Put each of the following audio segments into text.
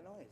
that noise?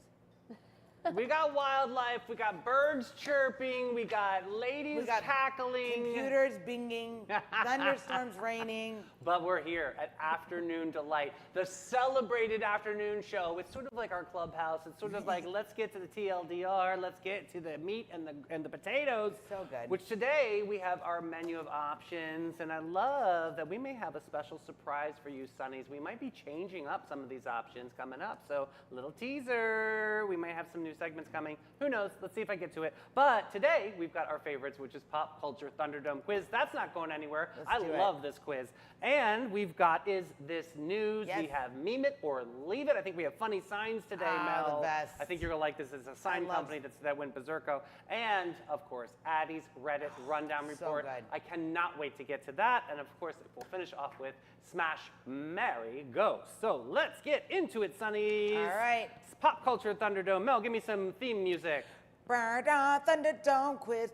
We got wildlife, we got birds chirping, we got ladies We got cackling. computers binging, thunderstorms raining. But we're here at Afternoon Delight, the celebrated afternoon show. It's sort of like our clubhouse. It's sort of like, let's get to the TLDR, let's get to the meat and the potatoes. So good. Which today we have our menu of options, and I love that we may have a special surprise for you, Sunnies. We might be changing up some of these options coming up. So, little teaser. We may have some new segments coming. Who knows? Let's see if I get to it. But today we've got our favorites, which is Pop Culture Thunderdome Quiz. That's not going anywhere. I love this quiz. And we've got Is This News? Yes. We have Meme It or Leave It. I think we have funny signs today, Mel. The best. I think you're gonna like this. It's a sign company that went berserko. And of course, Addie's Reddit Rundown Report. good. I cannot wait to get to that. And of course, we'll finish off with Smash, Marry, Ghost. So let's get into it, Sunnies. All right. It's Pop Culture Thunderdome. Mel, give me some theme music. Thunderdome quiz.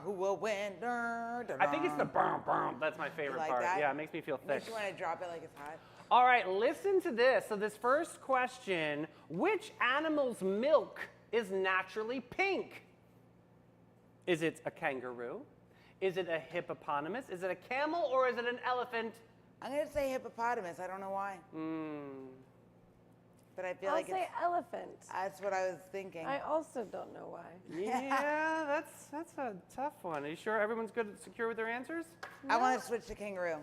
Who will win? I think it's the bum bum. That's my favorite like part. that? Yeah, it makes me feel thick. Makes you want to drop it like it's hot. All right, listen to this. So this first question, which animal's milk is naturally pink? Is it a kangaroo? Is it a hippopotamus? Is it a camel or is it an elephant? I'm going to say hippopotamus. I don't know why. But I feel I'll like say it's, elephant. that's what I was thinking. I also don't know why. Yeah, that's a tough one. Are you sure everyone's good and secure with their answers? I want to switch to kangaroo.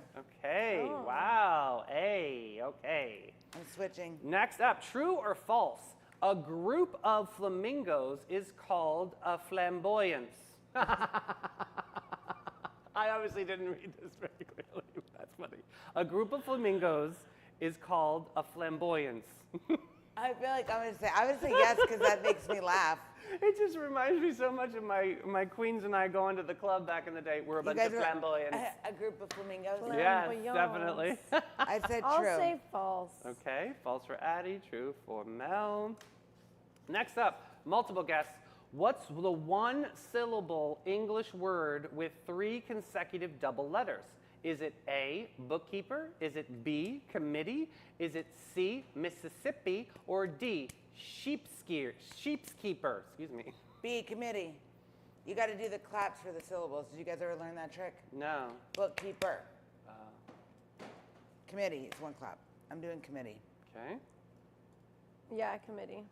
Okay, Oh. wow, hey, okay. I'm switching. Next up, true or false? A group of flamingos is called a flamboyance. I obviously didn't read this very clearly. That's funny. A group of flamingos is called a flamboyance. I feel like I would say yes because that makes me laugh. It just reminds me so much of my queens and I going to the club back in the day. We're a bunch of flamboyants. A group of flamingos. Yes, Flamboyants. definitely. I said I'll true. say false. Okay, false for Addie, true for Mel. Next up, multiple guess. What's the one syllable English word with 3 consecutive double letters? Is it A, bookkeeper? Is it B, committee? Is it C, Mississippi? Or D, sheepskeeper? Excuse me. B, committee. You got to do the claps for the syllables. Did you guys ever learn that trick? No. Bookkeeper. Committee is one clap. I'm doing committee. Okay. Yeah, committee.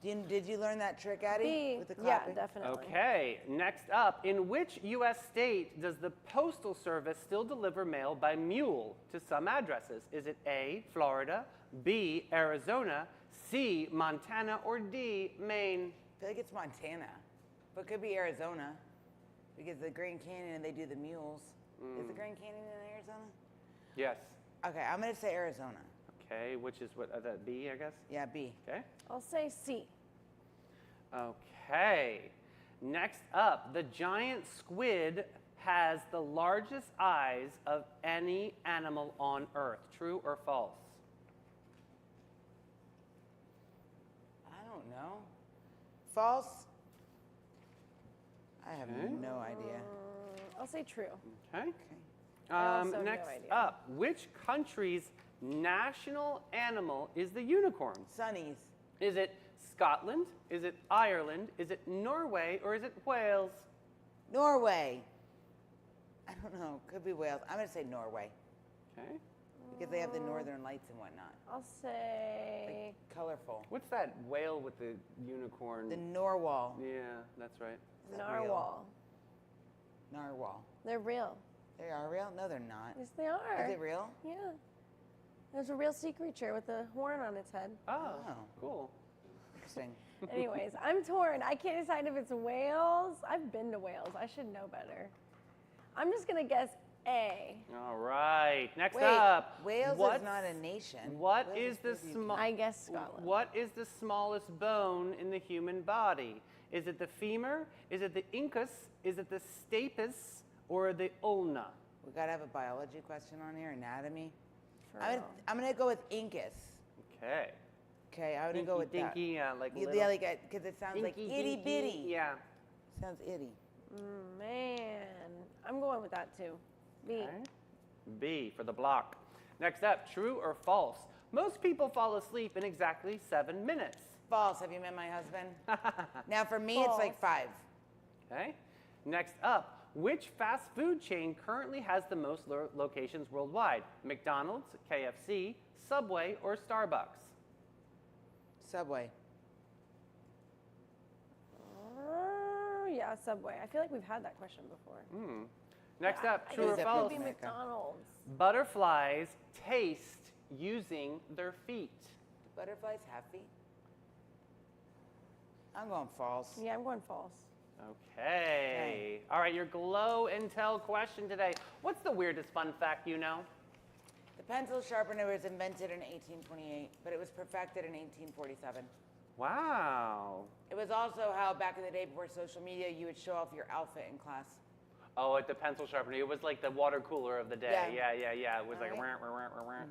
Did you learn that trick, Addie? B. With the Yeah, clapping? definitely. Okay, next up, in which U.S. state does the Postal Service still deliver mail by mule to some addresses? Is it A, Florida, B, Arizona, C, Montana, or D, Maine? I feel like it's Montana, but it could be Arizona because the Grand Canyon, they do the mules. Is the Grand Canyon in Arizona? Yes. Okay, I'm going to say Arizona. Okay, which is what, that B, I guess? Yeah, B. Okay. I'll say C. Okay. Next up, the giant squid has the largest eyes of any animal on Earth. True or false? I don't know. False? I have Okay. no idea. I'll say true. Okay. Okay. I also have no Next idea. up, which country's national animal is the unicorn? Sunnies. Is it Scotland? Is it Ireland? Is it Norway? Or is it Wales? Norway. I don't know. Could be Wales. I'm going to say Norway Okay. because they have the northern lights and whatnot. I'll say Colorful. What's that whale with the unicorn? The Norwal. Yeah, that's right. Is that real? narwhal. Narwhal. They're real. They are real? No, they're not. Yes, they are. Is it real? Yeah. There's a real sea creature with a horn on its head. Oh, Oh. cool. Interesting. Anyways, I'm torn. I can't decide if it's Wales. I've been to Wales. I should know better. I'm just going to guess A. All right. Next Wait, up. Wales what's- is not a nation. What Wales is the supposed to be- small? I guess Scotland. What is the smallest bone in the human body? Is it the femur? Is it the incus? Is it the stapes? Or the ulna? We got to have a biology question on here, anatomy. For I'm real. going to go with incus. Okay. Okay, I'm going to go with that. Dinky, like Yeah, little. like, because it sounds like Dinky, itty dinky. bitty. Yeah. Sounds itty. Man, I'm going with that too. B. Okay. B for the block. Next up, true or false? Most people fall asleep in exactly 7 minutes. False. Have you met my husband? Now, for me, it's like False. 5. Okay. Next up, which fast food chain currently has the most locations worldwide? McDonald's, KFC, Subway, or Starbucks? Subway. Yeah, Subway. I feel like we've had that question before. Next up, I true or guess it false? would be McDonald's. Butterflies taste using their feet. Do butterflies have feet? I'm going false. Yeah, I'm going false. Okay. All right, your glow and tell question today. What's the weirdest fun fact you know? The pencil sharpener was invented in 1828, but it was perfected in 1847. Wow. It was also how back in the day before social media, you would show off your outfit in class. Oh, at the pencil sharpener. It was like the water cooler of the day. Yeah. Yeah. It was like, Alright. rah, rah, rah, rah, rah.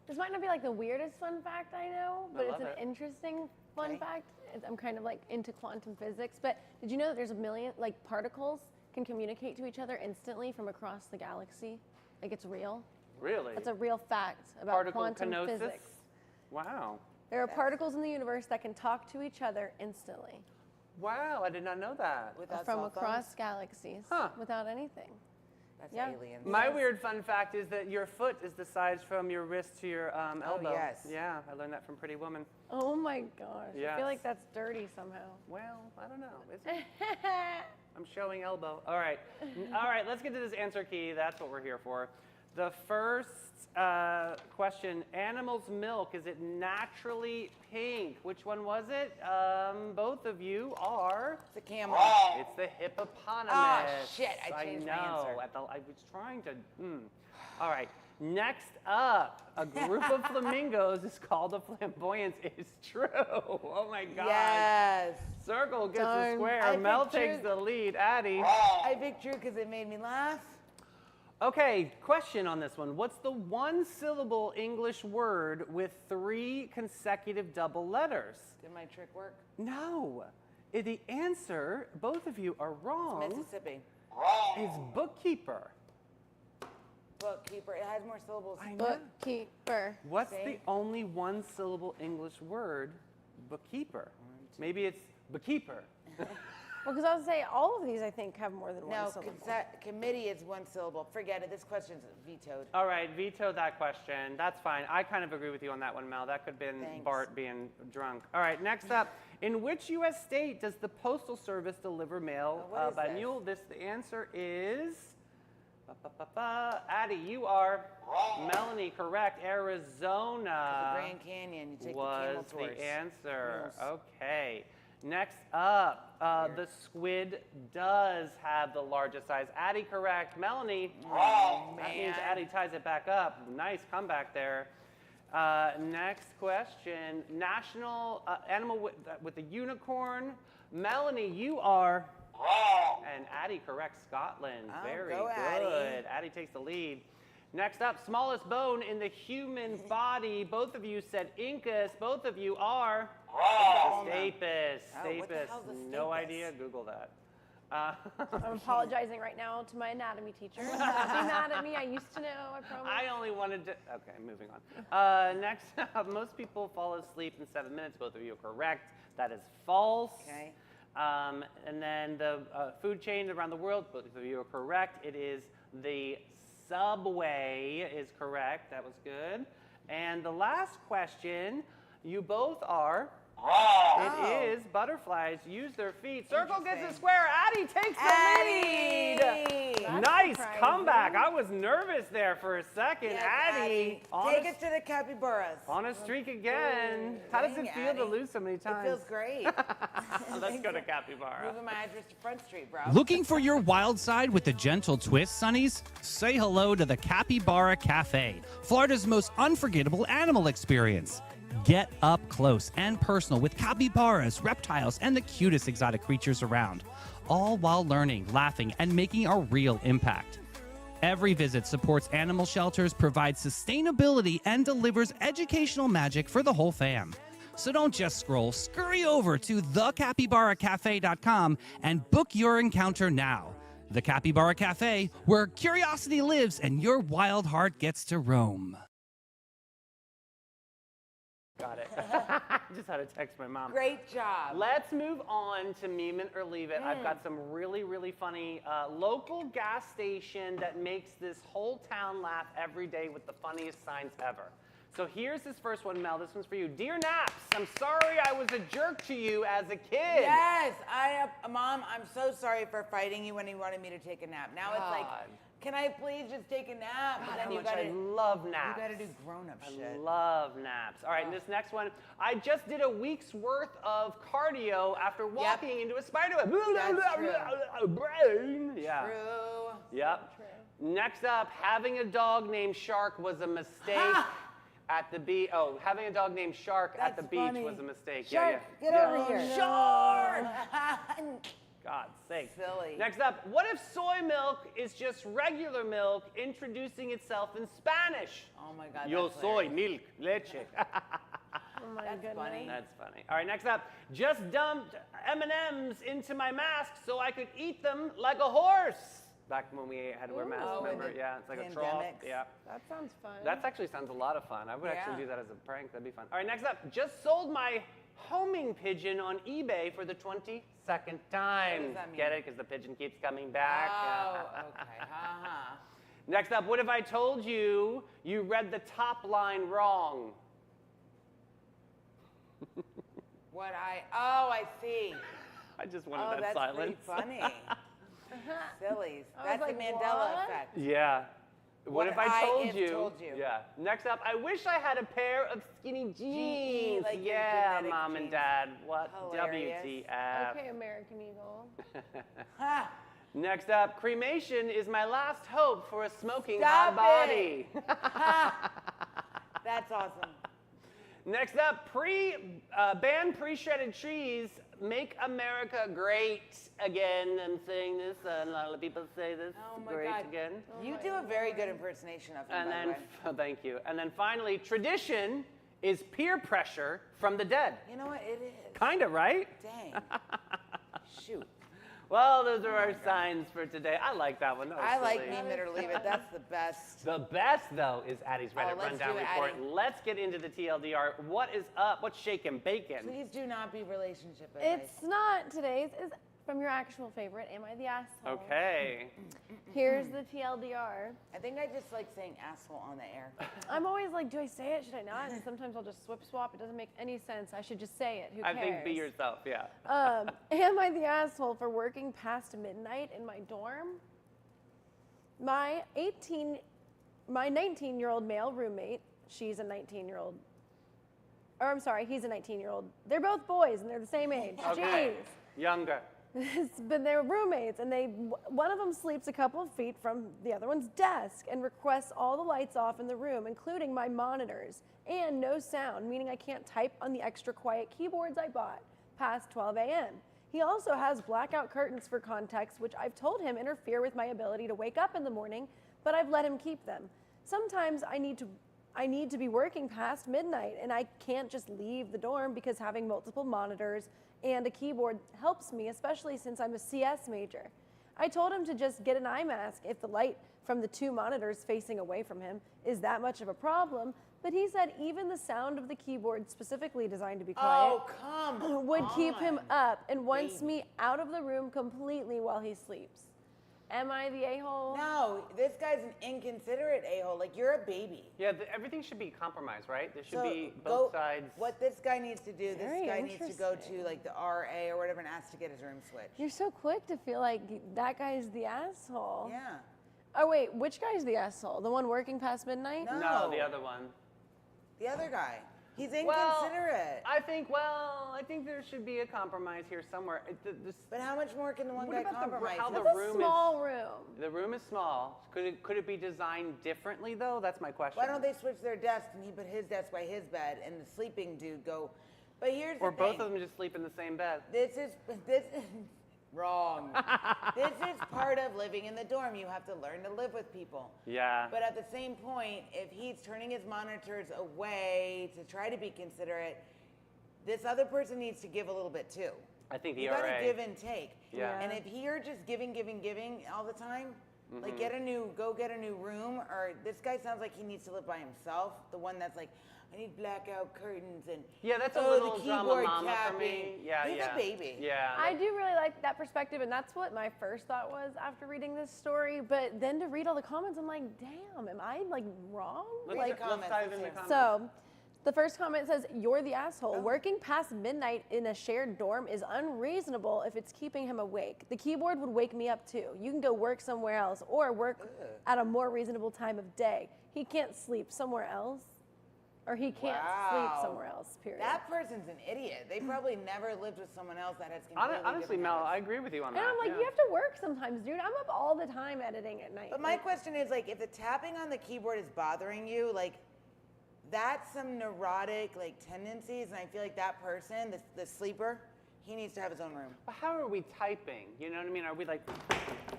This might not be like the weirdest fun fact I know, but it's love an it. interesting fun Okay. fact. I'm kind of like into quantum physics, but did you know that there's a million, like particles can communicate to each other instantly from across the galaxy? Like it's real. Really? That's a real fact about Particle quantum kenosis? physics. Wow. There are particles in the universe that can talk to each other instantly Wow, I did not know that. Without from cell across phones? galaxies Huh. without anything. That's Yeah. aliens. My weird fun fact is that your foot is the size from your wrist to your elbow. yes. Yeah, I learned that from Pretty Woman. Oh my gosh. I Yes. feel like that's dirty somehow. Well, I don't know. Is it? I'm showing elbow. All right. All right, let's get to this answer key. That's what we're here for. The first question, animal's milk, is it naturally pink? Which one was it? Both of you are. It's a camel. It's the hippopotamus. Ah, shit, I changed my know. answer. I was trying to. All right. Next up, a group of flamingos is called a flamboyance. Is true. Oh my God. Yes. Circle gets a Darn. square. I Mel pictured- takes the lead. Addie. I picked true because it made me laugh. Okay, question on this one. What's the one syllable English word with 3 consecutive double letters? Did my trick work? No. The answer, both of you are wrong, Mississippi. is bookkeeper. Bookkeeper. It has more syllables. I know. Bookkeeper. What's See? the only one syllable English word? Bookkeeper. Maybe it's bookkeeper. Well, because I was saying all of these I think have more than No, one syllable. committee is 1 syllable. Forget it. This question's vetoed. All right, veto that question. That's fine. I kind of agree with you on that one, Mel. That could have been Thanks. Bart being drunk. All right, next up. In which U.S. state does the Postal Service deliver mail what is by this? mule? The answer is... Addie, you are. Melanie, correct. The Arizona Grand Canyon. You take the was camel tours. the answer. Mules. Okay. Next up, the squid does have the largest size. Addie, correct. Melanie, that means man. Addie ties it back up. Nice comeback there. Next question, national animal with the unicorn. Melanie, you are. And Addie corrects Scotland. Oh, Very go good. Addie. Addie takes the lead. Next up, smallest bone in the human body. Both of you said incus. Both of you are. Stapes. Oh, what the Stapes. hell's a No stapes? idea. Google that. I'm apologizing right now to my anatomy teacher. Don't be mad at me. I used to know, I promise. I only wanted to. Okay, moving on. Next up, most people fall asleep in 7 minutes. Both of you are correct. That is false. Okay. And then the food chain around the world, both of you are correct. It is the Subway is correct. That was good. And the last question, you both are. It is butterflies use their feet. Circle gets a Interesting. square. Addie takes the lead. Addie! That's Nice surprising. comeback. I was nervous there for a second. Yes, Addie, on Take a, it to the capybaras. on a streak again. How does it Dang, feel to Addie. lose so many It times? feels great. Let's go to Capybara. Moving my address to Front Street, bro. Looking for your wild side with a gentle twist, Sonnies? Say hello to the Capybara Cafe, Florida's most unforgettable animal experience. Get up close and personal with capybaras, reptiles, and the cutest exotic creatures around, all while learning, laughing, and making a real impact. Every visit supports animal shelters, provides sustainability, and delivers educational magic for the whole fam. So don't just scroll, scurry over to thecapybaracafe.com and book your encounter now. The Capybara Cafe, where curiosity lives and your wild heart gets to roam. Got it. Just had to text my mom. Great job. Let's move on to Meme It or Leave It. I've got some really, really funny local gas station that makes this whole town laugh every day with the funniest signs ever. So here's this first one, Mel. This one's for you. Dear Naps, I'm sorry I was a jerk to you as a kid. Yes, Mom, I'm so sorry for fighting you when you wanted me to take a nap. Now it's like, God. can I please just take a nap? God, But how then you much I gotta, love naps. you gotta do grown-up shit. I love naps. All right, and this next one. I just did a week's worth of cardio after walking into a spider web. That's true. Brain. Yeah. True. Yep. Next up, having a dog named Shark was a mistake at the beach. Oh, having a dog named Shark at the That's beach funny. was a mistake. Shark, yeah, get over here. Shark! God's sake. Silly. Next up, what if soy milk is just regular milk introducing itself in Spanish? Oh my God, Yo that's soy hilarious. milk, leche. Oh my That's goodness. funny. That's funny. All right, next up, just dumped M&Ms into my mask so I could eat them like a horse. Back when we had to wear masks, Oh, in remember? the Yeah, it's like a trough. pandemics. Yeah. That sounds fun. That actually sounds a lot of fun. I would actually Yeah. do that as a prank. That'd be fun. All right, next up, just sold my homing pigeon on eBay for the 22nd time. What does that mean? Get it? Because the pigeon keeps coming back. Oh, okay. Ha Next up, what if I told you you read the top line wrong? I see. I just wanted Oh, that that's silence. pretty funny. Sillies. I was That's like, the Mandela what? effect. Yeah. What if I told if you? told you. Yeah. Next up, I wish I had a pair of skinny jeans. like your yeah, genetic Mom and jeans. Dad. What Hilarious. WTF? Okay, American Eagle. Ha! Next up, cremation is my last hope for a smoking Stop hot body. That's awesome. Next up, ban pre-shredded cheese. Make America great again. I'm saying this. A lot of people say this. Oh my great God. again. You do a very good impersonation of him, And by the then, way. thank you. And then finally, tradition is peer pressure from the dead. You know what? It is. Kinda, right? Dang. Shoot. Well, those are our signs for today. I like that one. That was I like silly. Meme It or Leave It. That's the best. The best, though, is Addie's Reddit let's Rundown do it, Report. Addie. Let's get into the TLDR. What is up? What's shaking bacon? Please do not be relationship advice. It's not today's. It's from your actual favorite, Am I the Asshole? Okay. Here's the TLDR. I think I just like saying asshole on the air. I'm always like, do I say it? Should I not? And sometimes I'll just swap. It doesn't make any sense. I should just say it. Who I cares? think be yourself, yeah. Am I the asshole for working past midnight in my dorm? My 19-year-old male roommate, she's a 19-year-old, or I'm sorry, he's a 19-year-old. They're both boys and they're the same age. Okay. Jeez. Younger. But they're roommates, and one of them sleeps a couple of feet from the other one's desk and requests all the lights off in the room, including my monitors, and no sound, meaning I can't type on the extra quiet keyboards I bought past 12 a.m. He also has blackout curtains for context, which I've told him interfere with my ability to wake up in the morning, but I've let him keep them. Sometimes I need to be working past midnight, and I can't just leave the dorm because having multiple monitors and a keyboard helps me, especially since I'm a CS major. I told him to just get an eye mask if the light from the two monitors facing away from him is that much of a problem, but he said even the sound of the keyboard specifically designed to be quiet Oh, come would keep him on. up and wants me out of the room completely while he sleeps. Am I the a-hole? No, this guy's an inconsiderate a-hole. Like, you're a baby. Yeah, everything should be compromised, right? There should So be both sides. What this guy needs to do, Very this guy needs to go to interesting. like the RA or whatever and ask to get his room switched. You're so quick to feel like that guy's the asshole. Yeah. Oh wait, which guy's the asshole? The one working past midnight? No. No, the other one. The other guy. He's Well, inconsiderate. I think there should be a compromise here somewhere. But how much more can the one What guy about the- compromise? how the It's a room is- small room. The room is small. Could it be designed differently though? That's my question. Why don't they switch their desks and he put his desk by his bed and the sleeping dude go? But here's Or the both thing. of them just sleep in the same bed. This is wrong. This is part of living in the dorm. You have to learn to live with people. Yeah. But at the same point, if he's turning his monitors away to try to be considerate, this other person needs to give a little bit too. I think the You gotta RA. give and take. Yeah. And if you're just giving all the time, Like go get a new room, or this guy sounds like he needs to live by himself. The one that's like, I need blackout curtains and Yeah, that's a the little drama keyboard mama for me. tapping. Yeah, He's yeah. a baby. Yeah. I do really like that perspective, and that's what my first thought was after reading this story. But then to read all the comments, I'm like, damn, am I like wrong? Let's, Like, let's dive into the comments. so the first comment says, "You're the asshole. Working past midnight in a shared dorm is unreasonable if it's keeping him awake. The keyboard would wake me up too. You can go work somewhere else or work at a more reasonable time of day. He can't sleep somewhere else, or he can't sleep Wow. somewhere else, period." That person's an idiot. They probably never lived with someone else that has completely Honestly, different Mel, habits. I agree with you on and that. I'm like, yeah. you have to work sometimes, dude. I'm up all the time editing at night. But my question is, like, if the tapping on the keyboard is bothering you, like, that's some neurotic, like, tendencies, and I feel like that person, the sleeper, he needs to have his own room. But how are we typing? You know what I mean? Are we like,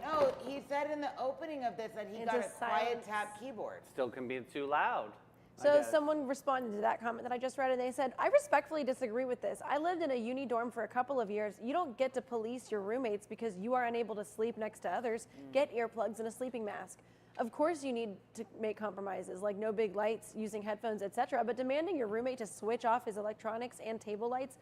No, he said in the opening of this that he It's got a just quiet silence. tap keyboard. still can be too loud? I So guess. someone responded to that comment that I just read, and they said, "I respectfully disagree with this. I lived in a uni dorm for a couple of years. You don't get to police your roommates because you are unable to sleep next to others. Get earplugs and a sleeping mask. Of course you need to make compromises, like no big lights, using headphones, etc. But demanding your roommate to switch off his electronics and table lights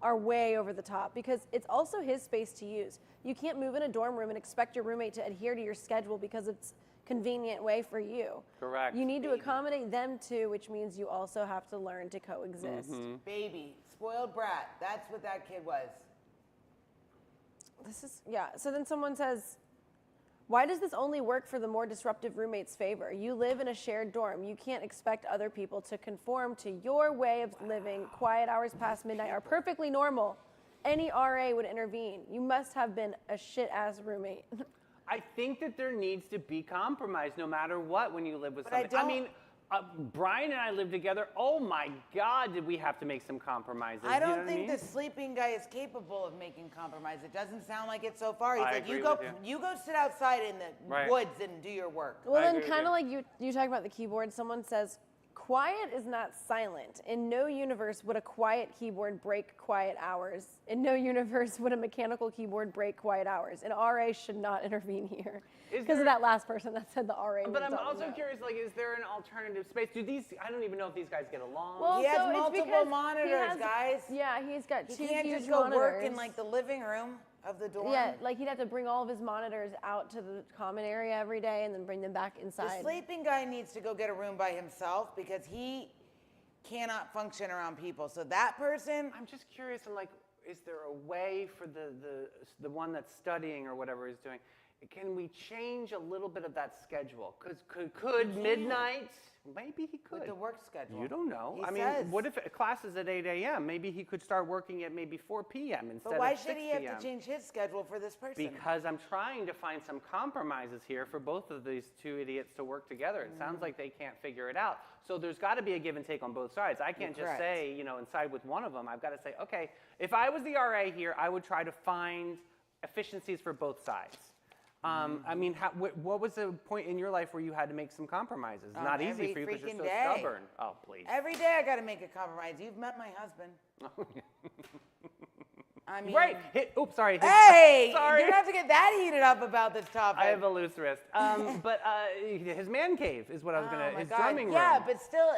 are way over the top because it's also his space to use. You can't move in a dorm room and expect your roommate to adhere to your schedule because it's convenient way for you. Correct. You need to accommodate them too, which means you also have to learn to coexist." Baby, spoiled brat. That's what that kid was. This is, yeah. So then someone says, "Why does this only work for the more disruptive roommate's favor? You live in a shared dorm. You can't expect other people to conform to your way of living. Quiet hours past midnight are perfectly normal. Any RA would intervene. You must have been a shit-ass roommate." I think that there needs to be compromise no matter what when you live with But I somebody. don't- mean, Brian and I lived together. Oh my God, did we have to make some compromises? I You know don't what think mean? the sleeping guy is capable of making compromise. It doesn't sound like it so far. He's I like, agree you go, with you. you go sit outside in the Right. woods and do your work. Well, I then agree with kind you. of like you talking about the keyboard, someone says, "Quiet is not silent. In no universe would a quiet keyboard break quiet hours. In no universe would a mechanical keyboard break quiet hours. An RA should not intervene here." Is Because there- of that last person that said the RA. But was I'm talking also about. curious, like, is there an alternative space? Do these, I don't even know if these guys get along. Well, He has so it's multiple because he monitors, has- guys. Yeah, he's got He two can't huge just go monitors. work in like the living room of the dorm. Yeah, like he'd have to bring all of his monitors out to the common area every day and then bring them back The inside. sleeping guy needs to go get a room by himself because he cannot function around people. So that person, I'm just curious, I'm like, is there a way for the one that's studying or whatever he's doing? Can we change a little bit of that schedule? Could midnight? Maybe he could. with the work schedule. You don't know. He I mean, says. what if class is at 8 a.m.? Maybe he could start working at maybe 4 p.m. instead But why of 6 should he have p.m. to change his schedule for this person? Because I'm trying to find some compromises here for both of these two idiots to work together. It sounds like they can't figure it out. So there's got to be a give and take on both sides. I can't just correct. say, you know, and side with one of them. I've got to say, okay, if I was the RA here, I would try to find efficiencies for both sides. I mean, what was the point in your life where you had to make some compromises? Not easy every for you because you're freaking so day. stubborn. Oh, please. Every day I got to make a compromise. You've met my husband. I mean, Right. Oops, sorry. Hey, Sorry. you don't have to get that heated up about this topic. I have a loose wrist. But his man cave is what I was Oh going to, my his God. drumming room. Yeah, but still,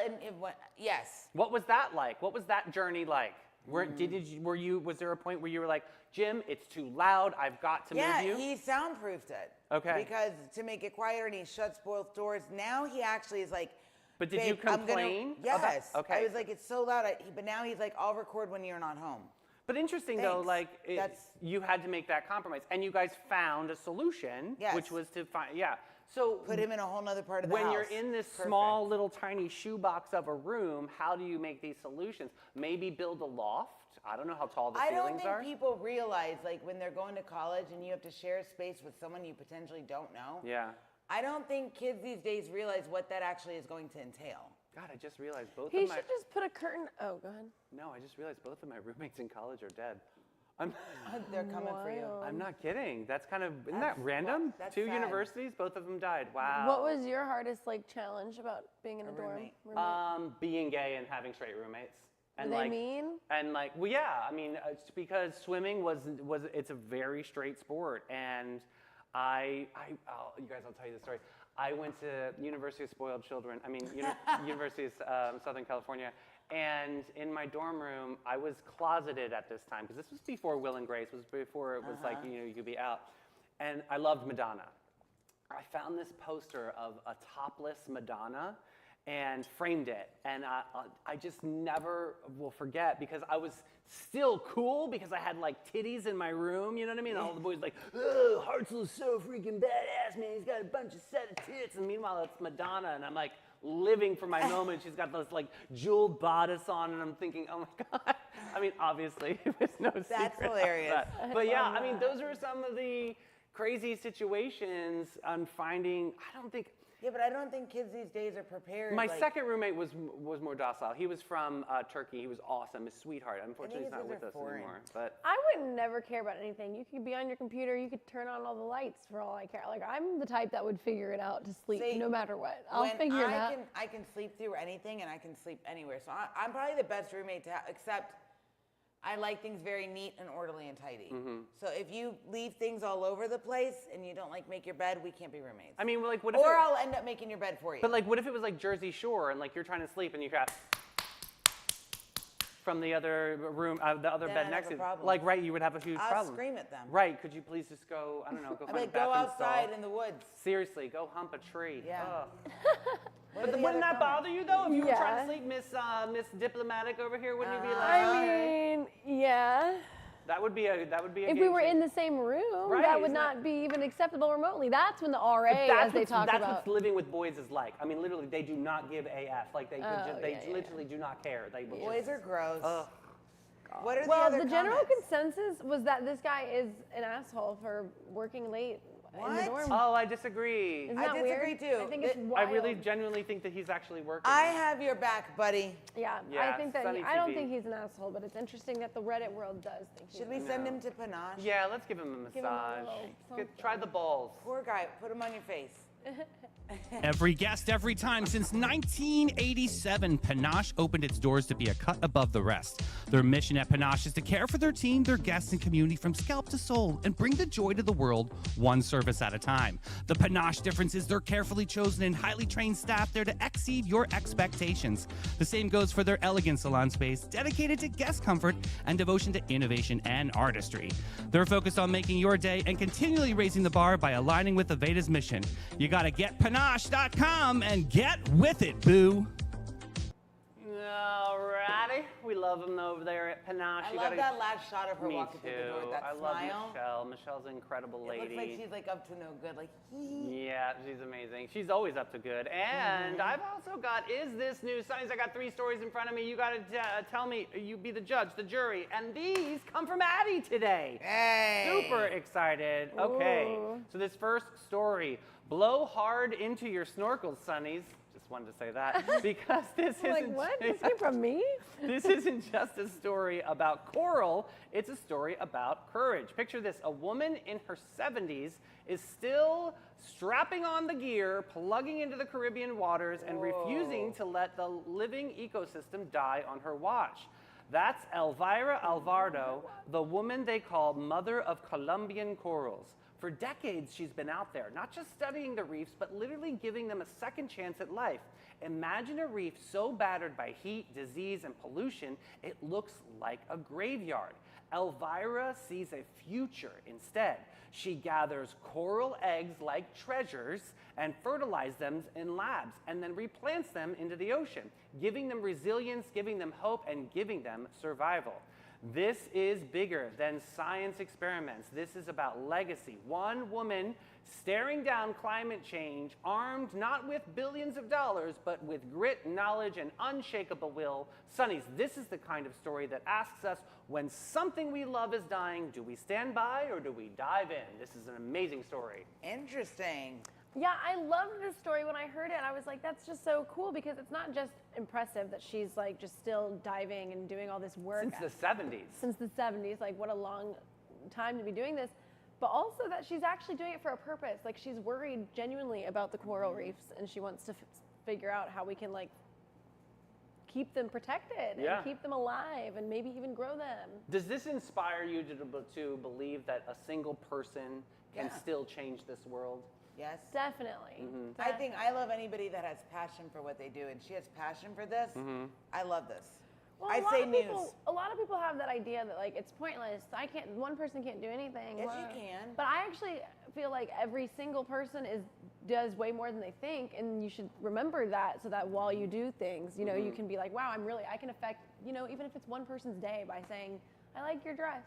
yes. What was that like? What was that journey like? Was there a point where you were like, Jim, it's too loud, I've got to Yeah, move you? he soundproofed it. Okay. Because to make it quieter, and he shuts both doors. Now he actually is like. But did you "Babe, I'm gonna-" complain about- Yes. okay. I was like, it's so loud. But now he's like, I'll record when you're not home. But interesting though, Thanks. like you had to make that compromise, and you guys found a solution, Yes. which was to find, yeah. So Put him in a whole nother part of the when house. you're in this Perfect. small little tiny shoebox of a room, how do you make these solutions? Maybe build a loft. I don't know how tall the I don't ceilings think are. people realize, like, when they're going to college and you have to share space with someone you potentially don't know. Yeah. I don't think kids these days realize what that actually is going to entail. God, I just realized both He of my. should just put a curtain. Oh, go ahead. No, I just realized both of my roommates in college are dead. They're coming for you. I'm not kidding. That's kind of, isn't That's- that random? that's Two sad. universities, both of them died. Wow. What was your hardest like challenge about being in a dorm? roommate. Being gay and having straight roommates. Were And they like, mean? And like, well, yeah. I mean, it's because swimming was it's a very straight sport, and you guys, I'll tell you the story. I went to University of Spoiled Children. University of Southern California. And in my dorm room, I was closeted at this time, because this was before Will and Grace, was before it was like, you could be out. And I loved Madonna. I found this poster of a topless Madonna and framed it. And I just never will forget, because I was still cool because I had like titties in my room, you know what I mean? And all the boys like, oh, Hartzell's so freaking badass, man. He's got a bunch of set of tits. And meanwhile, it's Madonna, and I'm like living for my moment. She's got this like jeweled bodice on, and I'm thinking, oh my God. I mean, obviously, it was no secret. That's hilarious. But yeah, I mean, those are some of the crazy situations on finding, Yeah, but I don't think kids these days are prepared. my second roommate was more docile. He was from Turkey. He was awesome, a sweetheart. Unfortunately, he's not with us anymore. But I would never care about anything. You could be on your computer, you could turn on all the lights for all I care. Like, I'm the type that would figure it out to sleep See, no matter what. I'll when figure it out. I can sleep through anything, and I can sleep anywhere. So I'm probably the best roommate to have, except I like things very neat and orderly and tidy. So if you leave things all over the place and you don't like make your bed, we can't be roommates. I mean, like, what if Or I'll end up making your bed for you. But like, what if it was like Jersey Shore, and like you're trying to sleep, and you have from the other room, the other Then bed I'd next have to a you? problem. Like, right, you would have a huge I'll problem. scream at them. Right? Could you please just go? I don't know. Go I'd find be a like, go bathroom outside stall. in the woods. Seriously, go hump a tree. Yeah. Ugh. What are But the wouldn't other that bother you though? If you were trying to Yeah. sleep, Miss Diplomatic over here, wouldn't you be like, I okay. mean, yeah. That would be a If we were in the same room, Right, that would isn't not be even acceptable remotely. That's when the RA, That's as they talk that's about. what living with boys is like. I mean, literally, they do not give AF. Like they yeah. literally do not care. They will Boys just, are gross. Ugh. What are the Well, other the general comments? consensus was that this guy is an asshole for working late in the What? dorm. Oh, I disagree. Isn't I that disagree weird? too. I think it's I wild. I really genuinely think that he's actually working. I have your back, buddy. Yeah, Yeah, I think that Sunny I don't TV. think he's an asshole, but it's interesting that the Reddit world does think he's Should we send him to Panache? Yeah, let's give him a Give him a massage. little Try the balls. Poor guy. Put him on your face. Every guest, every time. Since 1987, Panache opened its doors to be a cut above the rest. Their mission at Panache is to care for their team, their guests, and community from scalp to soul and bring the joy to the world one service at a time. The Panache difference is their carefully chosen and highly trained staff there to exceed your expectations. The same goes for their elegant salon space, dedicated to guest comfort and devotion to innovation and artistry. They're focused on making your day and continually raising the bar by aligning with Aveda's mission. You gotta get Panache.com and get with it, boo. Alrighty, we love him over there at Panache. I You love gotta- that last shot of her Me walking too. through the door with that I love smile. Michelle. Michelle's an incredible It lady. looks like she's like up to no good. Like, hee. Yeah, she's amazing. She's always up to good. And I've also got, is this news? Sonny's, I got 3 stories in front of me. You got to tell me, you be the judge, the jury. And these come from Addie today. Hey. Super excited. Okay, Ooh. so this first story, blow hard into your snorkels, Sonnies. Just wanted to say that because this I'm like, isn't what? This came from me? this isn't just a story about coral, it's a story about courage. Picture this, a woman in her 70s is still strapping on the gear, plugging into the Caribbean waters, and refusing to let the living ecosystem die on her watch. That's Elvira Alvarado, the woman they call Mother of Colombian Corals. For decades, she's been out there, not just studying the reefs, but literally giving them a second chance at life. Imagine a reef so battered by heat, disease, and pollution, it looks like a graveyard. Elvira sees a future instead. She gathers coral eggs like treasures and fertilizes them in labs, and then replants them into the ocean, giving them resilience, giving them hope, and giving them survival. This is bigger than science experiments. This is about legacy. One woman staring down climate change, armed not with billions of dollars, but with grit, knowledge, and unshakable will. Sonnies, this is the kind of story that asks us, when something we love is dying, do we stand by or do we dive in? This is an amazing story. Interesting. Yeah, I loved this story when I heard it. I was like, that's just so cool because it's not just impressive that she's like just still diving and doing all this work Since the 70s. since the 70s. Like, what a long time to be doing this. But also that she's actually doing it for a purpose. Like, she's worried genuinely about the coral reefs, and she wants to figure out how we can like keep them protected Yeah. and keep them alive and maybe even grow them. Does this inspire you to believe that a single person can Yeah. still change this world. Yes. Definitely. I think I love anybody that has passion for what they do, and she has passion for this. I love this. Well, I a lot say of news. people, a lot of people have that idea that like it's pointless. One person can't do anything. Yes, Well, you can. But I actually feel like every single person does way more than they think, and you should remember that so that while you do things, you know, you can be like, wow, I can affect, you know, even if it's one person's day by saying, I like your dress.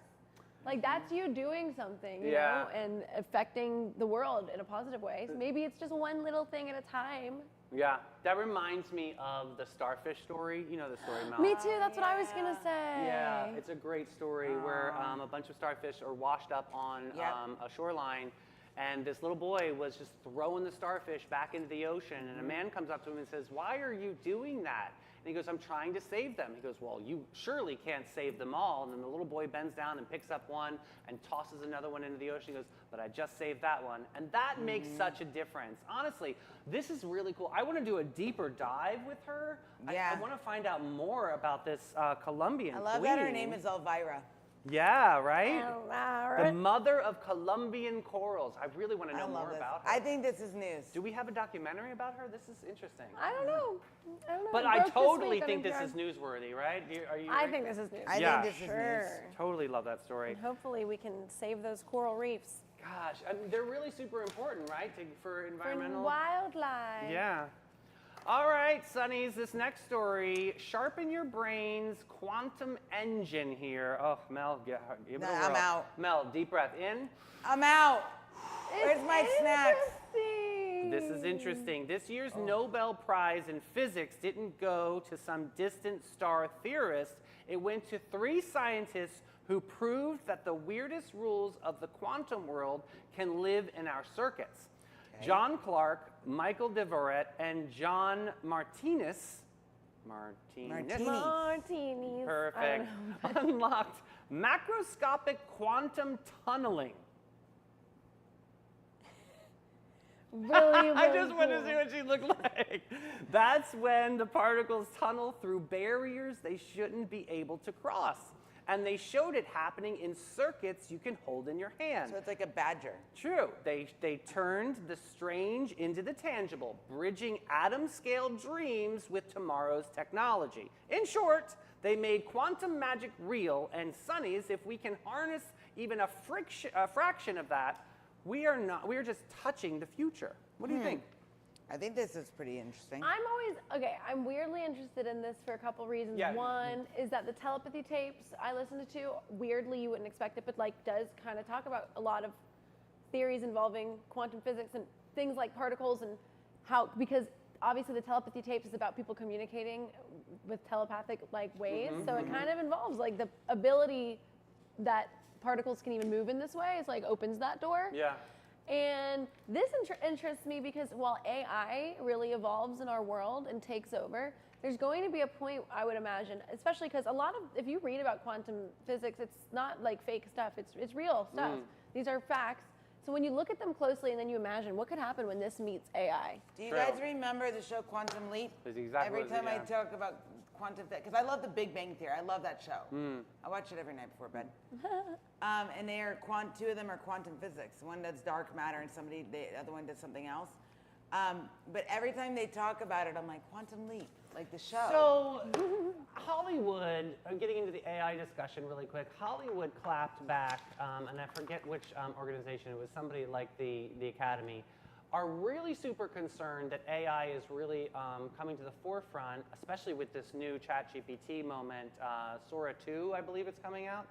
Like that's you doing something, you Yeah. know, and affecting the world in a positive way. So maybe it's just one little thing at a time. Yeah, that reminds me of the starfish story. You know the story, Mel? Me too, that's what I was gonna say. Yeah, it's a great story where a bunch of starfish are washed up on Yep. a shoreline, and this little boy was just throwing the starfish back into the ocean, and a man comes up to him and says, "Why are you doing that?" And he goes, "I'm trying to save them." He goes, "Well, you surely can't save them all." And then the little boy bends down and picks up one and tosses another one into the ocean. He goes, "But I just saved that one." And that makes such a difference. Honestly, this is really cool. I want to do a deeper dive with her. Yeah. I want to find out more about this Colombian I love queen. that her name is Elvira. Yeah, right? Elvira. The mother of Colombian corals. I really want to I know love more this. about her. I think this is news. Do we have a documentary about her? This is interesting. I don't know. But It I broke this totally week on think this NPR. is newsworthy, right? Are you I right? think this is news. I Yeah, think this is sure. news. Totally love that story. And hopefully we can save those coral reefs. Gosh, I mean, they're really super important, right? For For environmental. wildlife. Yeah. All right, Sunnies, this next story, sharpen your brains, quantum engine here. Oh, Mel, give it No, a I'm whirl. out. Mel, deep breath in. I'm out. Where's It's my snacks? interesting. This is interesting. This year's Nobel Prize in Physics didn't go to some distant star theorist. It went to 3 scientists who proved that the weirdest rules of the quantum world can live in our circuits. John Clark, Michael Devoret, and John Martinis. Martini. Martinis. I Perfect. don't know. Unlocked macroscopic quantum tunneling. Really, I really just want to cool. see what she looked like. That's when the particles tunnel through barriers they shouldn't be able to cross. And they showed it happening in circuits you can hold in your hand. So it's like a badger. True. They turned the strange into the tangible, bridging atom-scale dreams with tomorrow's technology. In short, they made quantum magic real, and Sunnies, if we can harness even a fraction of that, we are just touching the future. What do you think? I think this is pretty interesting. I'm weirdly interested in this for a couple reasons. Yeah. One is that the telepathy tapes I listened to, weirdly you wouldn't expect it, but like does kind of talk about a lot of theories involving quantum physics and things like particles and how, because obviously the telepathy tapes is about people communicating with telepathic like ways. So it kind of involves like the ability that particles can even move in this way. It's like opens that door. Yeah. And this interests me because while AI really evolves in our world and takes over, there's going to be a point, I would imagine, especially because if you read about quantum physics, it's not like fake stuff, it's real stuff. These are facts. So when you look at them closely and then you imagine what could happen when this meets AI. Do you True. guys remember the show Quantum Leap? That's exactly Every what it is, time I yeah. talk about quantum, because I love The Big Bang Theory. I love that show. I watch it every night before bed. And they are two of them are quantum physics. One does dark matter, and the other one does something else. But every time they talk about it, I'm like, Quantum Leap, like the show. So, Hollywood, getting into the AI discussion really quick, Hollywood clapped back, and I forget which organization, it was somebody like the Academy, are really super concerned that AI is really coming to the forefront, especially with this new ChatGPT moment, Sora 2, I believe it's coming out,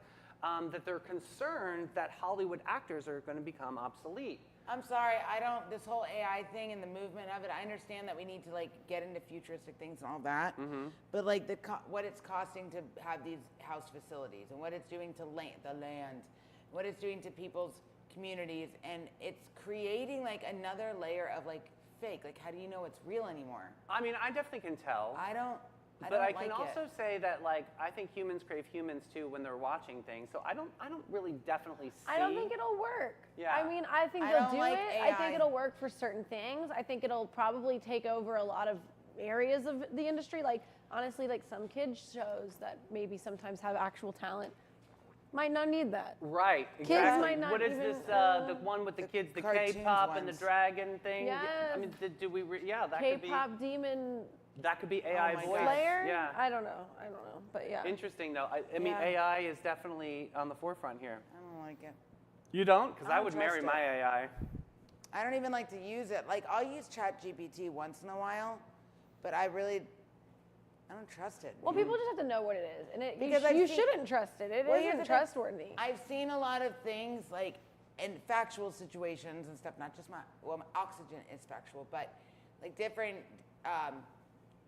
that they're concerned that Hollywood actors are going to become obsolete. I'm sorry, this whole AI thing and the movement of it, I understand that we need to like get into futuristic things and all that, but like what it's costing to have these house facilities and what it's doing to the land, what it's doing to people's communities, and it's creating like another layer of like fake. Like, how do you know it's real anymore? I mean, I definitely can tell. But I like can also say that, like, I think humans crave humans too when they're watching things. So I don't really definitely see. I don't think it'll work. Yeah. I mean, I think I they'll don't do like it. I think AI. it'll work for certain things. I think it'll probably take over a lot of areas of the industry. Like, honestly, like some kids shows that maybe sometimes have actual talent might not need that. Right, Kids exactly. might not What is even, this, the one with the kids, the cartoons K-pop and the ones. dragon thing? Yes. I mean, do we, yeah, that could be, K-pop demon that could be AI my voice. gosh. player? Yeah. I don't know, but yeah. Interesting though. I mean, Yeah. AI is definitely on the forefront here. I don't like it. You don't? Because I I don't would marry trust my it. AI. I don't even like to use it. Like, I'll use ChatGPT once in a while, but I don't trust it. Well, people just have to know what it is, and Because I've you seen- shouldn't trust it. It Well, here's isn't the thing. trustworthy. I've seen a lot of things like in factual situations and stuff, not just my oxygen is factual, but like different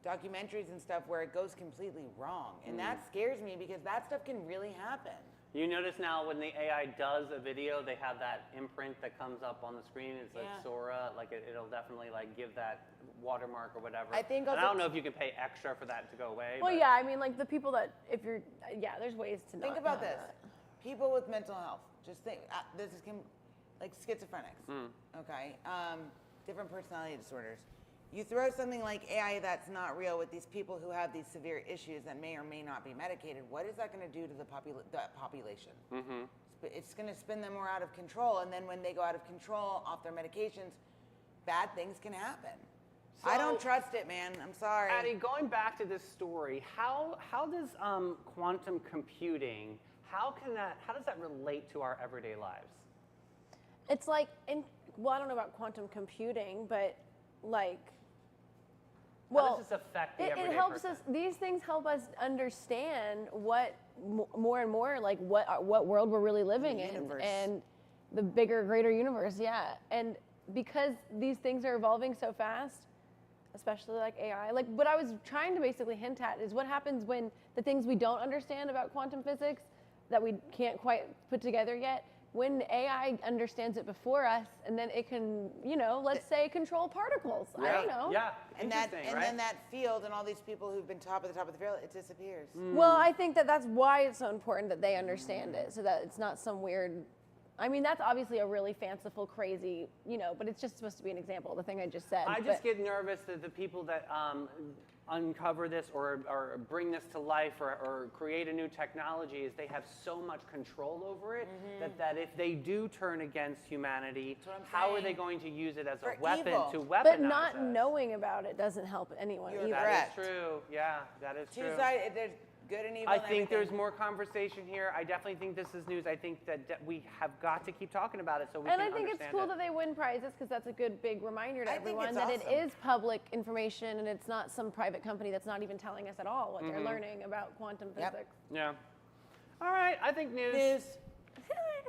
documentaries and stuff where it goes completely wrong. And that scares me because that stuff can really happen. You notice now when the AI does a video, they have that imprint that comes up on the screen. It's like Yeah. Sora, like it'll definitely like give that watermark or whatever. I think and I also- don't know if you can pay extra for that to go away. Well, but- yeah, I mean, like the people that, there's ways to Think not about have this. that. People with mental health. Just think, this is like schizophrenics, okay? Different personality disorders. You throw something like AI that's not real with these people who have these severe issues that may or may not be medicated. What is that going to do to the population? It's going to spin them more out of control, and then when they go out of control off their medications, bad things can happen. I don't So- trust it, man. I'm sorry. Addie, going back to this story, how does quantum computing, how does that relate to our everyday lives? It's like, I don't know about quantum computing, but like, How does this affect the it everyday helps person? us. These things help us understand what more and more like what world we're really living in, universe. and the bigger, greater universe. Yeah, and because these things are evolving so fast, especially like AI. Like what I was trying to basically hint at is what happens when the things we don't understand about quantum physics that we can't quite put together yet. When AI understands it before us, and then it can, let's say, control particles. I don't know. Yeah, and interesting, right? then that field and all these people who've been top of the field, it disappears. Well, I think that's why it's so important that they understand it, so that it's not some weird. I mean, that's obviously a really fanciful, crazy, but it's just supposed to be an example. The thing I just said. I just get nervous that the people that uncover this or bring this to life or create a new technology is they have so much control over it that if they do turn against humanity, what I'm how are saying. they going to use it as For a weapon evil. to weaponize But not us? knowing about it doesn't help anyone You're either. That is Correct. true. Yeah, that is true. Two-sided, there's good and evil. I and think there's everything. more conversation here. I definitely think this is news. I think that we have got to keep talking about it so we And can I think it's understand cool it. that they win prizes because that's a good big reminder to I think everyone it's that it awesome. is public information and it's not some private company that's not even telling us at all what they're Mm-hmm. learning about quantum Yep. physics. Yeah. All right, I think news.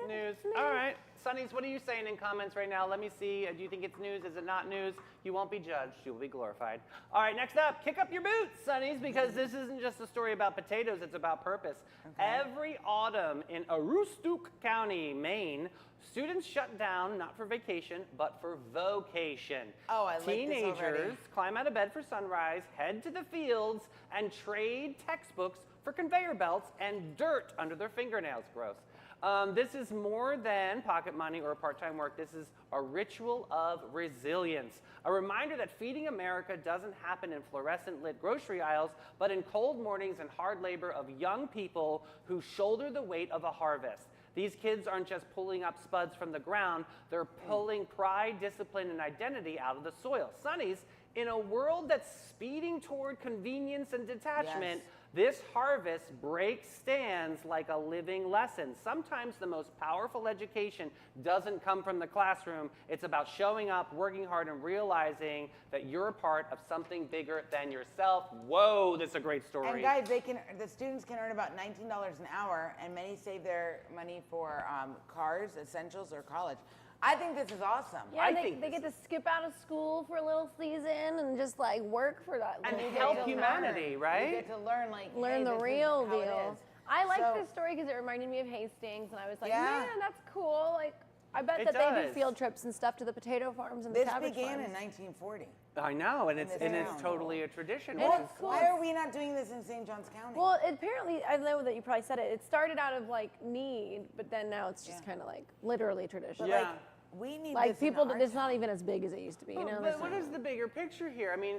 News. All right. Sunnies, what are you saying in comments right now? Let me see. Do you think it's news? Is it not news? You won't be judged. You will be glorified. All right, next up, kick up your boots, Sunnies, because this isn't just a story about potatoes. It's about purpose. Every autumn in Aroostook County, Maine, students shut down not for vacation, but for vocation. Oh, I like this already. Teenagers climb out of bed for sunrise, head to the fields, and trade textbooks for conveyor belts and dirt under their fingernails. Gross. This is more than pocket money or part-time work. This is a ritual of resilience. A reminder that feeding America doesn't happen in fluorescent-lit grocery aisles, but in cold mornings and hard labor of young people who shoulder the weight of a harvest. These kids aren't just pulling up spuds from the ground, they're pulling pride, discipline, and identity out of the soil. Sunnies, in a world that's speeding toward convenience and detachment, Yes. this harvest breaks stands like a living lesson. Sometimes the most powerful education doesn't come from the classroom. It's about showing up, working hard, and realizing that you're a part of something bigger than yourself. Whoa, this is a great story. And guys, the students can earn about $19 an hour, and many save their money for cars, essentials, or college. I think this is awesome. Yeah, I they think get this to skip out of school for a little season and just like work for that. And little help bit. humanity, You right? get to learn, like, Learn hey, the this is real how it deal. is. I like So- this story because it reminded me of Hastings, and I was like, Yeah. man, that's cool. Like, I bet It that they do does. field trips and stuff to the potato farms and the This cabbage began farms. in 1940. I know, and it's this and it's town. totally a tradition. And which it's is- cool. Why are we not doing this in St. Johns County? Well, apparently, I know that you probably said it. It started out of like need, but then now it's just Yeah. kind of like literally tradition. Yeah. Like, we need Like this in people, our it's not even as big as it used to be. You know, But what is the bigger picture here? I mean,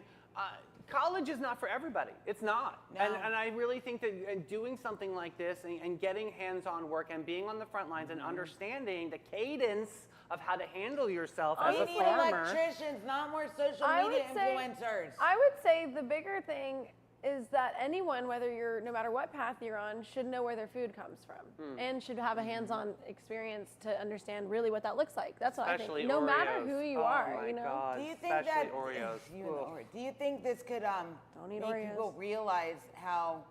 college is not for everybody. It's not. No. And I really think that doing something like this and getting hands-on work and being on the front lines and understanding the cadence of how to handle yourself as We a need farmer. electricians, not more social I media would say- influencers. I would say the bigger thing is that anyone, whether you're no matter what path you're on, should know where their food comes from and should have a hands-on experience to understand really what that looks like. That's what Especially I think. No matter Oreos. who you Oh are, my you know. God, Do you think especially that Oreos. You and the Ugh. Oreo. Do you think this could Don't eat make Oreos. people realize how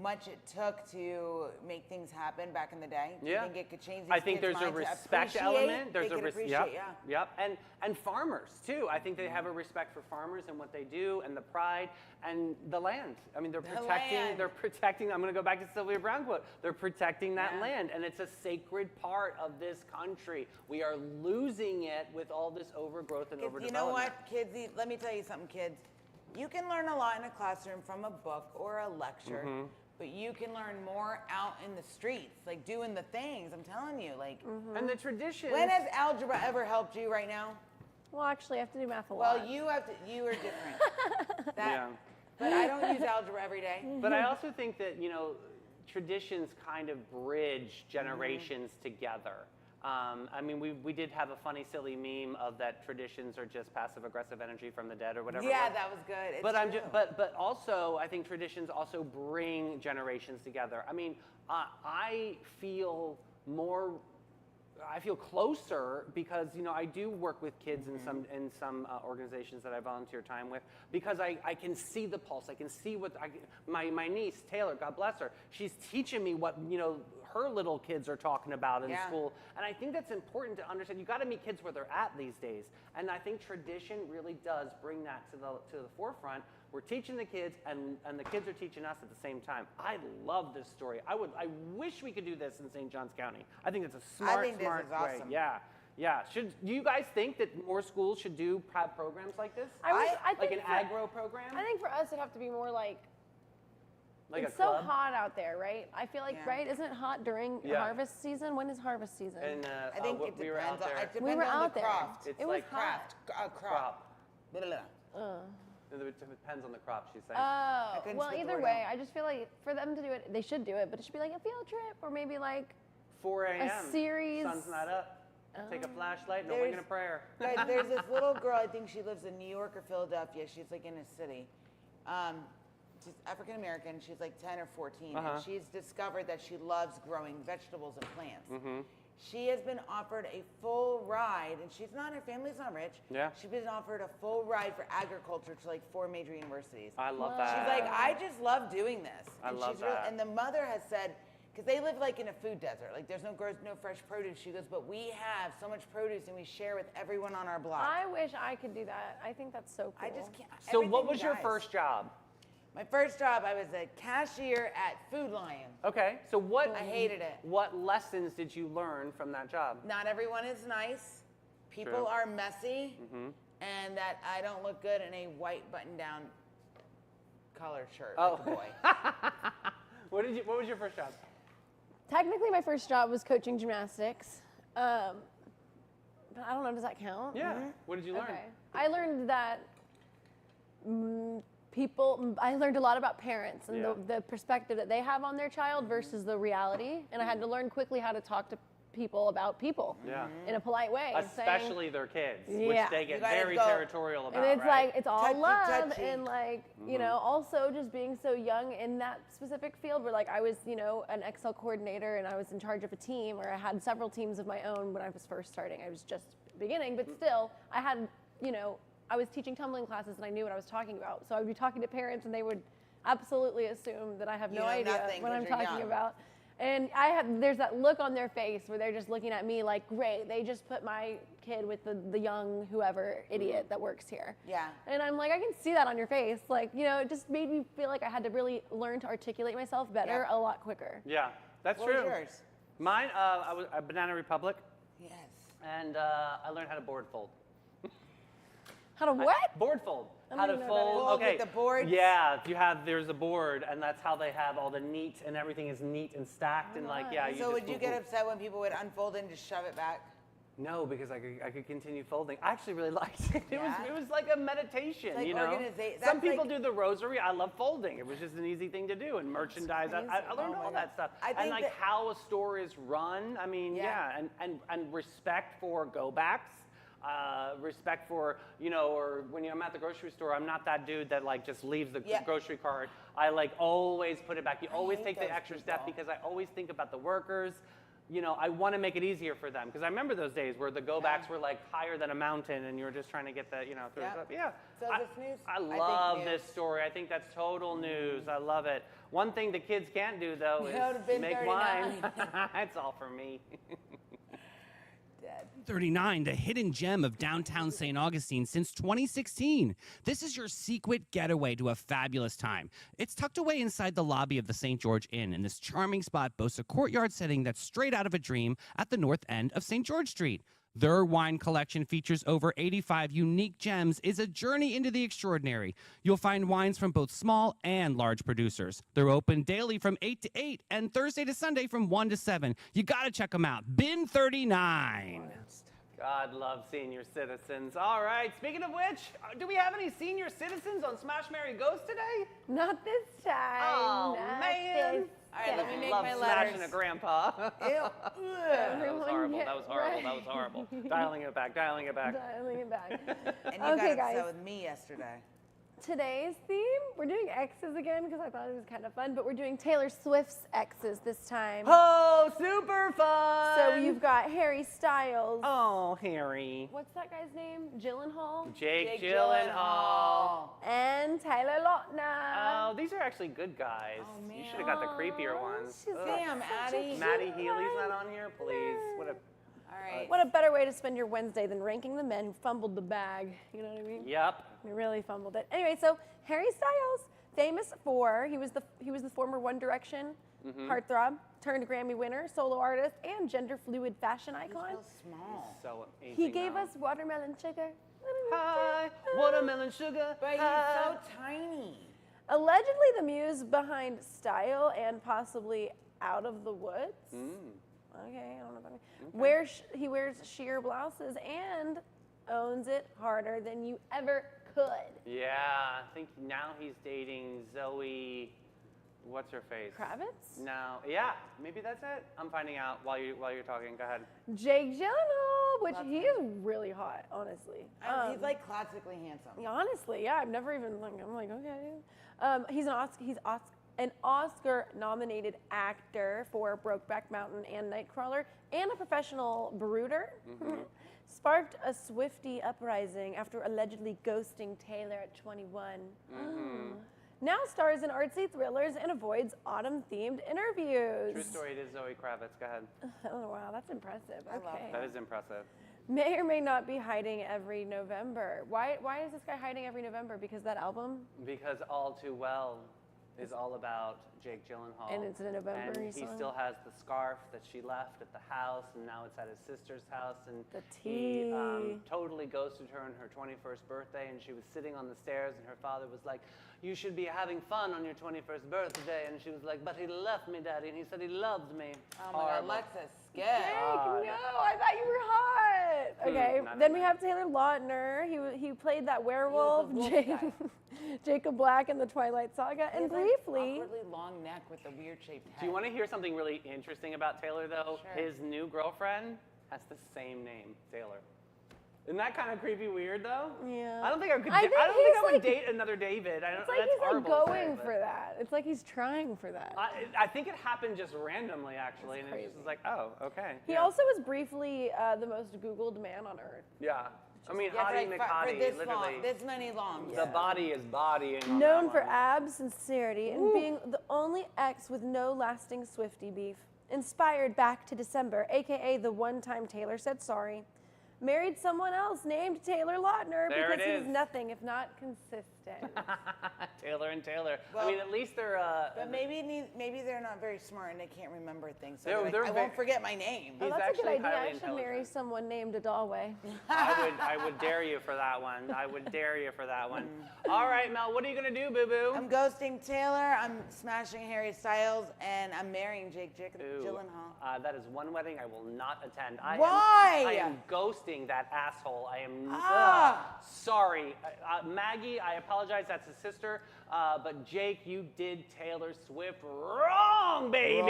much it took to make things happen back in the day? Do you Yeah. think it could change these I think kids' there's a minds to respect appreciate? element. There's They a could respect. appreciate, Yep. yeah. Yep. And farmers too. I think they have a respect for farmers and what they do and the pride and the land. I mean, they're protecting. land. They're protecting. I'm going to go back to Sylvia Brown quote. They're protecting that Yeah. land, and it's a sacred part of this country. We are losing it with all this overgrowth and overdevelopment. You know what, kids? Let me tell you something, kids. You can learn a lot in a classroom from a book or a lecture, Mm-hmm. but you can learn more out in the streets, like doing the things. I'm telling you, like. And the traditions. When has algebra ever helped you right now? Well, actually, I have to do math a lot. Well, you have to. You are different. Yeah. But I don't use algebra every day. But I also think that, traditions kind of bridge generations together. I mean, we did have a funny, silly meme of that traditions are just passive aggressive energy from the dead or whatever. it Yeah, was. that was good. It's But true. but also I think traditions also bring generations together. I mean, I feel closer because I do work with kids in some organizations that I volunteer time with because I can see the pulse. I can see what my niece Taylor, God bless her, she's teaching me what her little kids are talking about in Yeah. school, and I think that's important to understand. You got to meet kids where they're at these days, and I think tradition really does bring that to the forefront. We're teaching the kids, and the kids are teaching us at the same time. I love this story. I wish we could do this in St. Johns County. I think it's a smart, think this smart is way. awesome. Yeah. Do you guys think that more schools should do programs like this? I Like think an for- agro program? I think for us, it'd have to be more like Like it's a so club? hot out there, right? I feel like, Yeah. right? Isn't it hot during Yeah. harvest season? When is harvest season? And I think it we were out depends on. there. It depends We were on out the there. craft. It's It was like hot. Crop. crop. Blah, blah, blah. It depends on the crop, she's saying. Oh, couldn't well, spit the either word way, out. I just feel like for them to do it, they should do it, but it should be like a field trip or maybe like 4 a.m. series- Sun's not up. Take a flashlight, no There's- winging a prayer. Guys, there's this little girl. I think she lives in New York or Philadelphia. She's like in a city. She's African American. She's like 10 or 14, and she's discovered that she loves growing vegetables and plants. She has been offered a full ride, and her family's not rich. Yeah. She's been offered a full ride for agriculture to like 4 major universities. I love that. She's like, I just love doing this. I And love she's really- that. and the mother has said, because they live like in a food desert, like there's no fresh produce. She goes, but we have so much produce and we share with everyone on our block. I wish I could do that. I think that's so cool. I just can't. So everything what was your dies. first job? My first job, I was a cashier at Food Lion. Okay, so what? I hated it. What lessons did you learn from that job? Not everyone is nice. People True. are messy, and that I don't look good in a white button-down collared shirt like a boy. What was your first job? Technically, my first job was coaching gymnastics. But I don't know, does that count? Yeah. What did you learn? Okay. I learned that I learned a lot about parents and Yeah. the perspective that they have on their child versus the reality. And I had to learn quickly how to talk to people about people Yeah. in a polite way. Especially their kids, Yeah. which they You get gotta very go- territorial about, and it's right? like, it's all Touchy, love. touchy. And like, you know, also just being so young in that specific field where like I was, an Excel coordinator and I was in charge of a team, or I had several teams of my own when I was first starting. I was just beginning, but still I had, I was teaching tumbling classes and I knew what I was talking about. So I would be talking to parents and they would absolutely assume that I have no know idea nothing what 'cause I'm you're talking young. about. And there's that look on their face where they're just looking at me like, great, they just put my kid with the young whoever idiot that works here. Yeah. And I'm like, I can see that on your face. Like, it just made me feel like I had to really learn to articulate myself better Yeah. a lot quicker. Yeah, that's What true. was yours? Mine, I was at Banana Republic, Yes. and I learned how to board fold. How to what? Board fold. I How to don't even know what that fold. is. Fold Okay. with the boards? Yeah, there's a board, and that's how they have all the neat, and everything is neat and stacked, and like, yeah. So would you just get upset when people would unfold it and just shove it back? No, because I could continue folding. I actually really liked it. Yeah? It was like a meditation, like you know. organiza- Some that's people like- do the rosary. I love folding. It was just an easy thing to do, and merchandise. I crazy. learned Oh my all that stuff. I And think like that- how a store is run. I mean, Yeah. and respect for go backs. Respect for, you know, or when I'm at the grocery store, I'm not that dude that like just leaves the Yeah. grocery cart. I like always put it back. You always hate take the those extra step people. because I always think about the workers. You know, I want to make it easier for them because I remember those days where the go backs were like higher than a mountain and you were just trying to get the, you know, through Yeah. stuff. Yeah. So is this news? I I think love news. this story. I think that's total news. I love it. One thing the kids can't do though Go to is bin make 39. wine. That's all for me. Dead. 39, the hidden gem of downtown St. Augustine since 2016. This is your secret getaway to a fabulous time. It's tucked away inside the lobby of the St. George Inn, and this charming spot boasts a courtyard setting that's straight out of a dream at the north end of St. George Street. Their wine collection features over 85 unique gems, is a journey into the extraordinary. You'll find wines from both small and large producers. They're open daily from 8 to 8 and Thursday to Sunday from 1 to 7. You gotta check them out. Bin 39. God love senior citizens. All right, speaking of which, do we have any senior citizens on Smash Mary Ghost today? Not this time. Oh, Not man. this All right, let me time. make Love my smashing letters. a grandpa. Ew. Ugh. That was Everyone horrible. get That was horrible. That was horrible. Dialing it back. Dialing it back. Dialing it back. And you Okay, got guys. upset with me yesterday. Today's theme, we're doing X's again because I thought it was kind of fun, but we're doing Taylor Swift's X's this time. Oh, super fun. So you've got Harry Styles. Oh, Harry. What's that guy's name? Gyllenhaal? Jake Jake Gyllenhaal. And Tyler Lautner. Oh, these are actually good guys. Oh, You man. should have got the creepier ones. she's Ugh. Damn, Addie. Maddie Healy's not on here, please. What a. All right. What a better way to spend your Wednesday than ranking the men who fumbled the bag. You know what I mean? Yep. He really fumbled it. Anyway, so Harry Styles, famous for he was the former One Direction heartthrob, turned Grammy winner, solo artist, and gender fluid fashion He's icon. real small. So amazing. He gave us Watermelon Sugar. Hi, watermelon sugar. But he's hi. so tiny. Allegedly the muse behind Style and possibly Out of the Woods. Okay, I don't know about me. He wears sheer blouses and owns it harder than you ever could. Yeah, I think now he's dating Zoe. What's her face? Kravitz? No, yeah, maybe that's it. I'm finding out while you're talking. Go ahead. Jake Gyllenhaal, which he is really hot, honestly. He's like classically handsome. Yeah, honestly, yeah, I've never even like. I'm like, okay. He's an Oscar-nominated actor for Brokeback Mountain and Nightcrawler, and a professional brooder. Sparked a Swiftie uprising after allegedly ghosting Taylor at 21. Now stars in artsy thrillers and avoids autumn-themed interviews. True story. It is Zoe Kravitz. Go ahead. Oh wow, that's impressive. I love Okay. That is impressive. May or may not be hiding every November. Why is this guy hiding every November? Because that album? Because All Too Well is all about Jake Gyllenhaal. And it's a November And he song? still has the scarf that she left at the house, and now it's at his sister's house. And The he tea. totally ghosted her on her 21st birthday, and she was sitting on the stairs, and her father was like, "You should be having fun on your 21st birthday." And she was like, "But he left me, Daddy, and he said he loved me." Oh my God, Horrible. Alexis, skip. God. No, I thought you were hot. Okay, not then in we that. have Taylor Lautner. He played that werewolf, wolf Jake- guy. Jacob Black in the Twilight Saga, He and has, like, briefly, awkwardly long neck with a weird shaped head. Do you want to hear something really interesting about Taylor, though? Sure. His new girlfriend has the same name, Taylor. Isn't that kind of creepy weird, though? Yeah. I don't think I could. I think I don't think I he's would like- date another David. I don't, it's like that's he's like horrible to say, going but- for that. It's like he's trying for that. I think it happened just randomly, actually, and it crazy. just was like, oh, okay. He yeah. also was briefly the most Googled man on earth. Yeah. I mean, Yeah, for, Hottie like, for McHottie, this literally. long, this many longs. The body is bodying. on Known that for one. abs, sincerity, and being the only ex with no lasting Swiftie beef. Inspired back to December, aka the one time Taylor said sorry. Married someone else named Taylor Lautner There because it he was is. nothing if not consistent. Taylor and Taylor. Well, I mean, at least they're. But maybe they're not very smart and they can't remember things. So They're- they're like, they're I won't forget my name. He's Oh, that's a good actually idea. highly I should marry intelligent. someone named Adalway. I would dare you for that one. I would dare you for that one. All right, Mel, what are you gonna do, Boo Boo? I'm ghosting Taylor. I'm smashing Harry Styles, and I'm marrying Jake Ooh, Gyllenhaal. that is one wedding I will not attend. Why? I am ghosting that asshole. I am sorry. Maggie, I apologize. That's his sister. But Jake, you did Taylor Swift wrong, baby.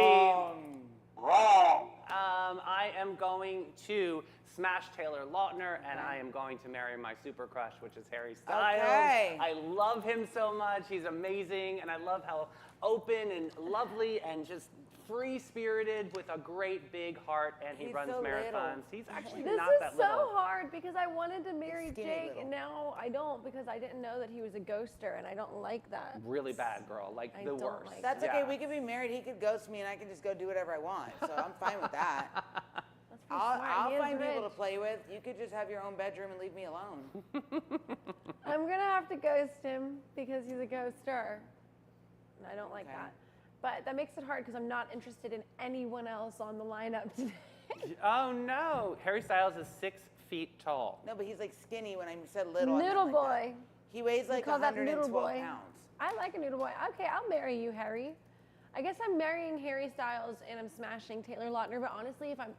Wrong. I am going to smash Taylor Lautner, and I am going to marry my super crush, which is Harry Styles. Okay. I love him so much. He's amazing, and I love how open and lovely and just free-spirited with a great big heart, and he He's runs so marathons. little. He's actually This not is that so little. hard because I wanted to marry skinny Jake, little. and now I don't because I didn't know that he was a ghoster, and I don't like that. Really bad, girl. Like I the don't worst. like That's Yeah. okay. We could be married. He could ghost me, and I can just go do whatever I want. So I'm fine with that. That's pretty smart. I'll He is find people to rich. play with. You could just have your own bedroom and leave me alone. I'm gonna have to ghost him because he's a ghoster, and I don't like Okay. that. But that makes it hard because I'm not interested in anyone else on the lineup today. Oh no! Harry Styles is 6 feet tall. No, but he's like skinny. When I said little, I meant Noodle like boy. that. He weighs like call that 112 noodle boy. pounds. I like a noodle boy. Okay, I'll marry you, Harry. I guess I'm marrying Harry Styles and I'm smashing Taylor Lautner. But honestly, if I'm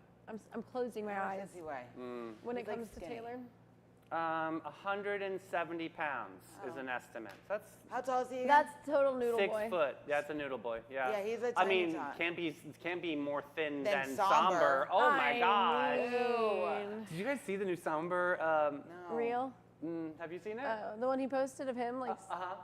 closing my I eyes don't see why. when He's, it like, comes to skinny. Taylor. 170 pounds is an estimate. That's How tall is he again? That's total noodle 6 boy. foot. That's a noodle boy. Yeah. Yeah, he's a I tiny mean, tot. can't be more thin Than than somber. somber. Oh my I God. mean, Did you guys see the new somber? No. Real? Have you seen it? The one he posted of him, like. Uh-huh.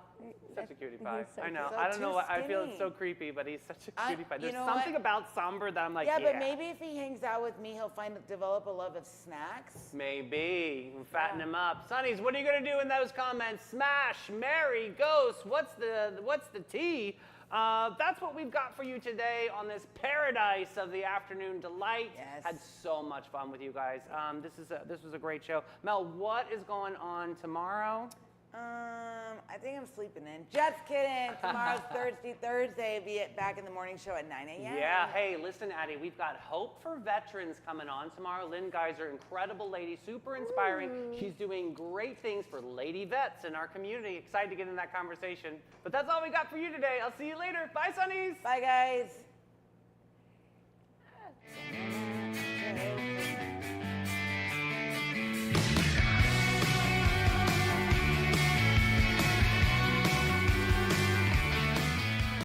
Such a cutie He's pie. so I know. cute. I don't So know too what. I feel it's so skinny. creepy, but he's such a I- cutie pie. you There's know something what? about somber that I'm like, Yeah, but maybe if he hangs out with me, he'll develop a love of snacks. Maybe. Fatten him up. Sonnies, what are you going to do in those comments? Smash, marry, ghost. What's the tea? That's what we've got for you today on this paradise of the afternoon delight. Yes. Had so much fun with you guys. This was a great show. Mel, what is going on tomorrow? I think I'm sleeping in. Just kidding. Tomorrow's Thursday. Be back in the morning show at 9 a.m. Yeah, hey, listen, Addie, we've got Hope for Veterans coming on tomorrow. Lynn Geyser, incredible lady, super inspiring. She's doing great things for lady vets in our community. Excited to get in that conversation. But that's all we got for you today. I'll see you later. Bye, Sonnies. Bye, guys.